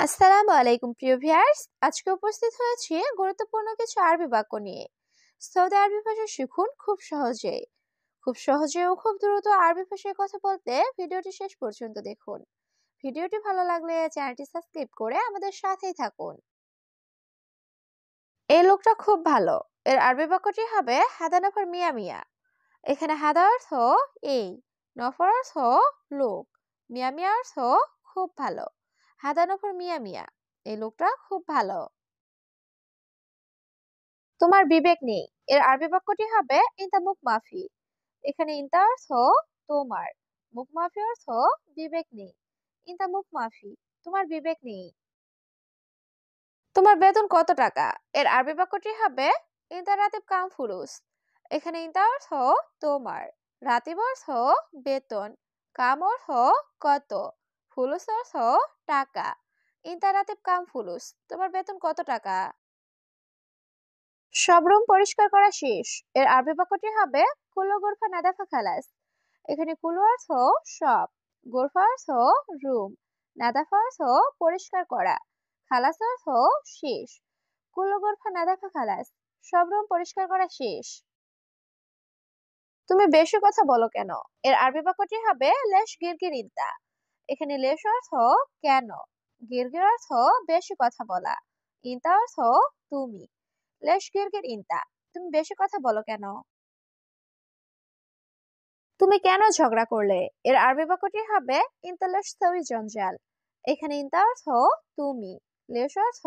আসসালামু আলাইকুম প্রিয় ভিউয়ার্স, আজকে উপস্থিত হয়েছি গুরুত্বপূর্ণ কিছু আরবি বাক্য নিয়ে। সৌদি আরবি ভাষা শিখুন খুব সহজে ও খুব দ্রুত আরবি ভাষায় কথা বলতে ভিডিওটি শেষ পর্যন্ত দেখুন। ভিডিওটি ভালো লাগলে চ্যানেলটি সাবস্ক্রাইব করে আমাদের সাথেই থাকুন। এই লোকটা খুব ভালো। এর আরবি বাক্যটি হবে হাদা নফর মিয়া মিয়া। এখানে হাদা অর্থ এই, নফর অর্থ লোক, মিয়া মিয়া অর্থ খুব ভালো। হাদা নফর মিয়া মিয়া, এই লোকটা খুব ভালো। তোমার বিবেক নেই। এর আরবি বাক্যটি হবে ইনতা মুখ মাফি। এখানে ইনতা অর্থ তোমার, মুখ মাফি অর্থ বিবেক নেই। ইনতা মুখ মাফি, তোমার বিবেক নেই। তোমার বেতন কত টাকা? এর আরবি বাক্যটি হবে ইনতা রাতিব কাম ফুলুস। এখানে ইনতা অর্থ তোমার, রাতিব অর্থ বেতন, কাম অর্থ কত, ফুলুস অর্থ টাকা। ইনতা রাতিব কাম ফুলুস, তোমার বেতন কত টাকা? সব রুম পরিষ্কার করা শেষ। এর আরবি বাক্যটি হবে কুল্লু গোরফা নাদাফা খালাস। এখানে কুল্লু অর্থ সব, গোরফা অর্থ রুম, নাদাফা অর্থ পরিষ্কার করা, খালাস অর্থ শেষ। কুল্লু গোরফা নাদাফা খালাস, সব রুম পরিষ্কার করা শেষ। তুমি বেশি কথা বলো কেন? এর আরবি বাক্যটি হবে লেশ গিরগির ইনতা। এখানে লেশ অর্থ কেন, গিরগির অর্থ বেশি কথা বলা, ইনতা অর্থ তুমি। লেশ গিরগির ইনতা, তুমি বেশি কথা বলো কেন? তুমি কেন ঝগড়া করলে? এর আরবি বাক্যটি হবে ইনতা লেশ সউই জঞ্জাল। এখানে ইনতা অর্থ তুমি, লেশ অর্থ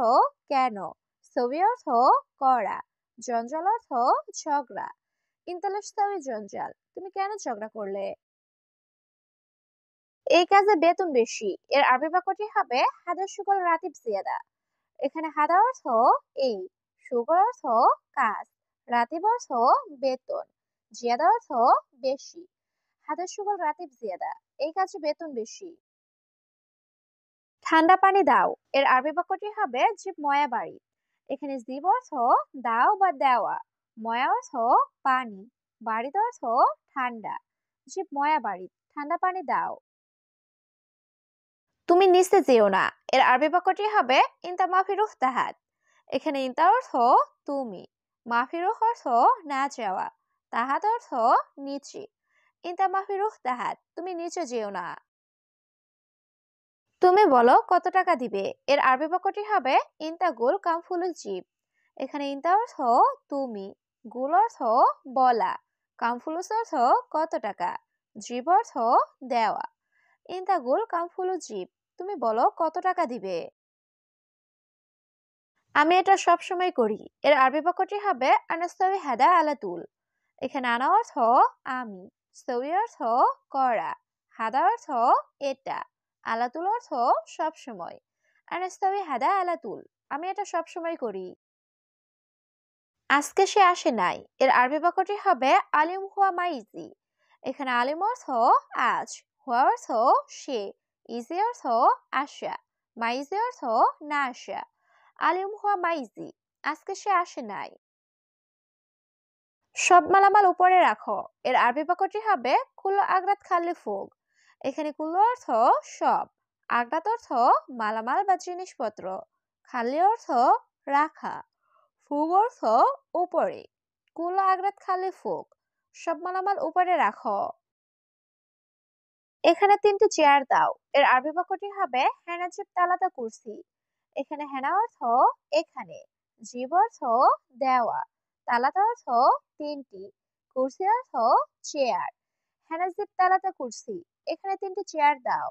কেন, সউই অর্থ করা, জঞ্জাল অর্থ ঝগড়া। ইনতা লেশ সউই জঞ্জাল, তুমি কেন ঝগড়া করলে? এই কাজে বেতন বেশি। এর আরবি বাক্যটি হবে হাদা শুগল রাতিব জিয়াদা। এখানে হাদা অর্থ এই, শুগল অর্থ কাজ, রাতিব অর্থ বেতন, জিয়াদা অর্থ বেশি। হাদা শুগল রাতিব জিয়াদা, এই কাজে বেতন বেশি। ঠান্ডা পানি দাও। এর আরবি বাক্যটি হবে জিব ময়া বাড়ি। এখানে জিব অর্থ দাও বা দেওয়া, ময়া অর্থ পানি, বাড়িত অর্থ ঠান্ডা। জিব ময়া বাড়ি, ঠান্ডা পানি দাও। তুমি নিচে যেও না। এর আরবি বাক্যটি হবে ইনতা মাফি রুহ তাহাত। এখানে ইনতা অর্থ তুমি, মাফি রুহ অর্থ না যাওয়া, তাহাত অর্থ নিচে। ইনতা মাফি রুহ তাহাত, তুমি নিচে যেও না। তুমি বলো কত টাকা দিবে? এর আরবি বাক্যটি হবে ইনতা গুল কাম ফুলুল জিব। এখানে ইনতা অর্থ তুমি, গুল অর্থ বলা, কাম ফুলুস অর্থ কত টাকা, জিব অর্থ দেওয়া। ইনতা গুল কাম ফুলু জিব, তুমি বলো কত টাকা দিবে? আমি এটা সব সময় করি। এর আরবি বাক্যটি হবে আনাস্তাবি হাদা আলা তুল। এখানে আনা অর্থ আমি, সবি অর্থ করা, হাদা অর্থ এটা, আলাতুল অর্থ সব সময়। আনাস্তাবি হাদা আলা তুল, আমি এটা সব সময় করি। আজকে সে আসে নাই। এর আরবি বাক্যটি হবে আলিম হুয়া মাইজি। এখানে আলিম অর্থ আজ, হুয়া অর্থ সে, ইজি অর্থ আসা, মাইজি অর্থ না আসা। আলিম হুয়া মাইজি, আজকে সে আসে নাই। সব মালামাল উপরে রাখো। এর আরবি বাক্যটি হবে কুল্লু আগরাত খাল্লি ফুগ। এখানে কুল্লু অর্থ সব, আগরাত অর্থ মালামাল বা জিনিসপত্র, খাল্লি অর্থ রাখা, ফুগ অর্থ উপরে। কুল্লু আগরাত খাল্লি ফুগ, সব মালামাল উপরে রাখো। এখানে 3টি চেয়ার দাও। এর আরবি বাক্যটি হবে হেনাজিব তালাতা কুরসি। এখানে হেনা অর্থ এখানে, জিব অর্থ দেওয়া, তালাতা অর্থ 3টি, কুরসি অর্থ চেয়ার। হেনাজিব তালাতা কুরসি, এখানে 3টি চেয়ার দাও।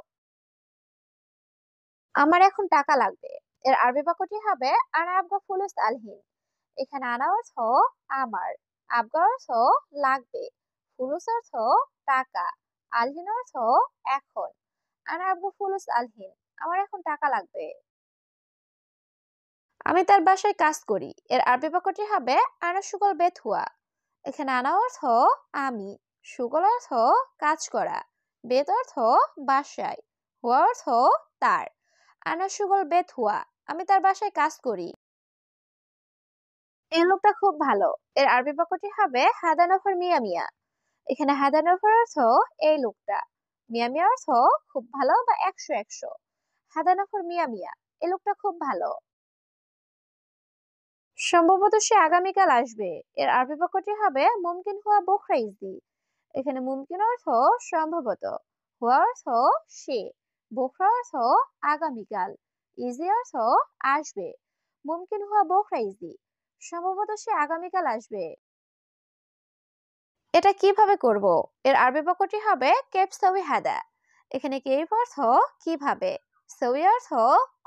আমার এখন টাকা লাগবে। এর আরবি বাক্যটি হবে আনা আবগা ফুলুস আলহিন। এখানে আনা অর্থ আমার, আবগা অর্থ লাগবে, ফুলুস অর্থ টাকা, আলহিন অর্থ এখন। আনা আবগা ফুলুস আলহিন, আমার এখন টাকা লাগবে। আমি তার বাসায় কাজ করি। এর আরবি বাক্যটি হবে আনা সুগল বেত হুয়া। এখানে আনা অর্থ আমি, সুগল অর্থ কাজ করা, বেত অর্থ বাসায়, হুয়া অর্থ তার। আনা সুগল বেত হুয়া, আমি তার বাসায় কাজ করি। এই লোকটা খুব ভালো। এর আরবি বাক্যটি হবে হাদা নফর মিয়া মিয়া। এখানে হাদা নফর অর্থ এই লোকটা, মিয়া মিয়া অর্থ খুব ভালো বা 100 100। হাদা নফর মিয়া মিয়া, এই লোকটা খুব ভালো। সম্ভবত সে আগামীকাল আসবে। এর আরবি বাক্যটি হবে মুমকিন হুয়া বুকরা ইজদি। এখানে মুমকিন অর্থ সম্ভবত, হুয়া অর্থ সে, বুকরা অর্থ আগামীকাল, ইজি অর্থ আসবে। মুমকিন হুয়া বুকরা ইজদি, সম্ভবত সে আগামীকাল আসবে। এটা কিভাবে করব? এর আরবি বাক্যটি হবে কেপ সাউই হাদা। এখানে কেপ অর্থ কিভাবে, সাউই অর্থ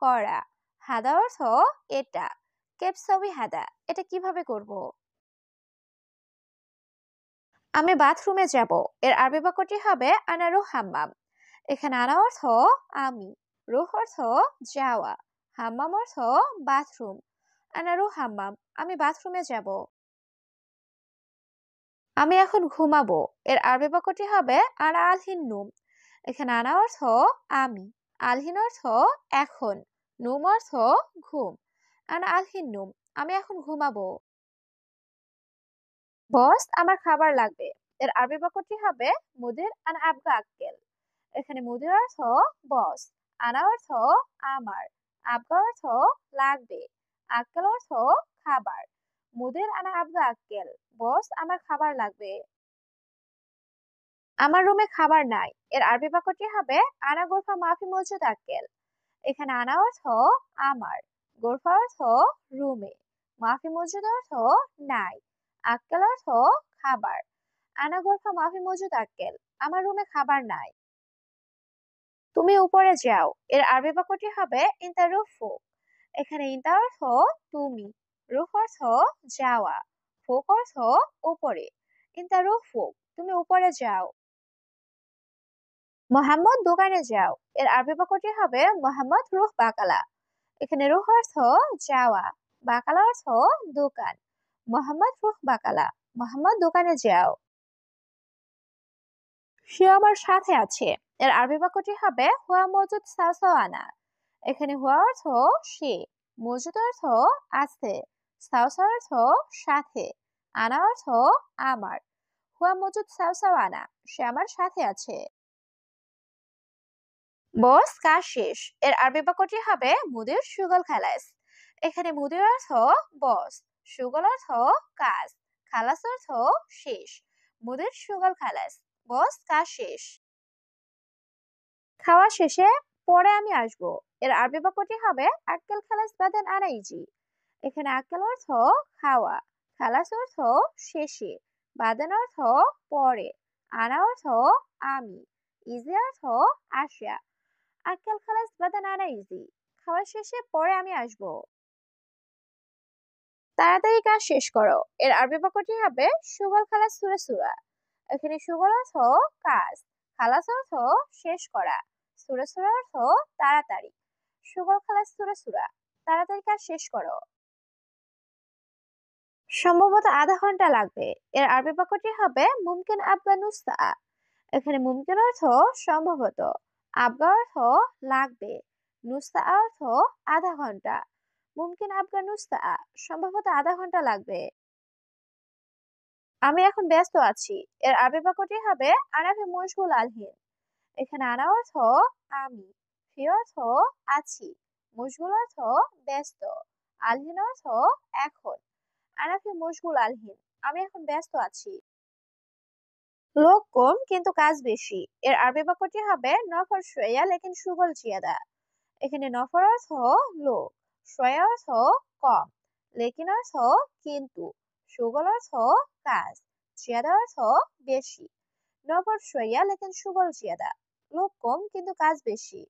করা, হাদা অর্থ এটা। কেপ সাউই হাদা, এটা কিভাবে করব? আমি বাথরুমে যাব। এর আরবি বাক্যটি হবে আনা রুহ হাম্মাম। এখানে আনা অর্থ আমি, রুহ অর্থ যাওয়া, হাম্মাম অর্থ বাথরুম। আনা রুহ হাম্মাম, আমি বাথরুমে যাব। আমি এখন ঘুমাবো। এর আরবি বাক্যটি হবে আনা আলহিন নুম। এখানে আনা অর্থ আমি, আলহিন অর্থ এখন, নুম অর্থ ঘুম। আনা আলহিন নুম, আমি এখন ঘুমাবো। বস, আমার খাবার লাগবে। এর আরবি বাক্যটি হবে মুদির আনা আবগা আক্কেল। এখানে মুদির অর্থ বস, আনা অর্থ আমার, আবগা অর্থ লাগবে, আক্কেল অর্থ খাবার। মুদির আনা আবগা আক্কেল, বস আমার খাবার লাগবে। আমার রুমে খাবার নাই। এর আরবি বাক্যটি হবে আনা গোরফা মাফি মজুদ আক্কেল। এখানে আনা অর্থ আমার, গোরফা অর্থ রুমে, মাফি মজুদ অর্থ নাই, আক্কেল অর্থ খাবার। আনা গোরফা মাফি মজুদ আক্কেল, আমার রুমে খাবার নাই। তুমি উপরে যাও। এর আরবি বাক্যটি হবে ইনতা রুফু। এখানে ইনতা অর্থ তুমি, রুফ অর্থ যাওয়া, ফুক অর্থ উপরে। ইনতা রুফু, তুমি উপরে যাও। মোহাম্মদ দোকানে যাও। এর আরবি বাক্যটি হবে মোহাম্মদ রুহ বাকালা। এখানে রুহ অর্থ যাওয়া, বাকালা অর্থ দোকান। মোহাম্মদ রুহ বাকালা, মোহাম্মদ দোকানে যাও। সে আমার সাথে আছে। এর আরবি বাক্যটি হবে হুয়া মজুদ সাওসাওয়ানা। এখানে হুয়া অর্থ সে, মজুদ অর্থ আছে, সাওসা অর্থ সাথে, আনা অর্থ আমার। হুয়া মজুদ সাওসাওয়ানা, সে আমার সাথে আছে। বস, কাজ শেষ। এর আরবি বাক্যটি হবে মুদির সুগল খালাস। এখানে মুদির অর্থ বস, সুগল অর্থ কাজ, খালাস অর্থ শেষ। মুদির সুগল খালাস, বস কাজ শেষ। খাওয়া শেষে পরে আমি আসবো। এর আরবি বাক্যটি হবে আক্কেল খালাস বাদেন আনাইজি। এখানে আক্কেল অর্থ খাওয়া, খালাস অর্থ শেষে, বাদেন অর্থ পরে, আনা অর্থ আমি, ইজি অর্থ আসা। আক্কেল খালাস বাদান আনা ইজি, খাওয়া শেষে পরে আমি আসবো। তাড়াতাড়ি কাজ শেষ করো। এর আরবি বাক্যটি হবে সুগল খালাস সুরা সুরা। এখানে সুগল অর্থ কাজ, খালাস অর্থ শেষ করা, সুরা সুরা অর্থ তাড়াতাড়ি। সুগল খালাস সুরা সুরা, তাড়াতাড়ি কাজ শেষ করো। সম্ভবত আধা ঘন্টা লাগবে। এর আরবি বাক্যটি হবে মুমকিন আবগা নুসা। এখানে মুমকিন অর্থ সম্ভবত, আবগা অর্থ লাগবে, নুসা অর্থ আধা ঘন্টা। মুমকিন আবগা নুসা, সম্ভবত আধা ঘন্টা লাগবে। আমি এখন ব্যস্ত আছি। এর আরবি বাক্যটি হবে আনা ফি মশগুল আলহিন। এখানে আনা অর্থ আমি, ফি অর্থ আছি, মশগুল অর্থ ব্যস্ত, আলহিন অর্থ এখন। আনা ফি মশগুল আলহিন, আমি এখন ব্যস্ত আছি। লোক কম কিন্তু কাজ বেশি। এর আরবি বাক্যটি হবে নফর শোয়া লেকিন সুগল জিয়াদা। এখানে নফর অর্থ লোক, শোয়া অর্থ কম, লেকিন অর্থ কিন্তু, সুগল অর্থ কাজ, জিয়াদা অর্থ বেশি। নফর শোয়া লেকিন সুগল জিয়াদা, লোক কম কিন্তু কাজ বেশি।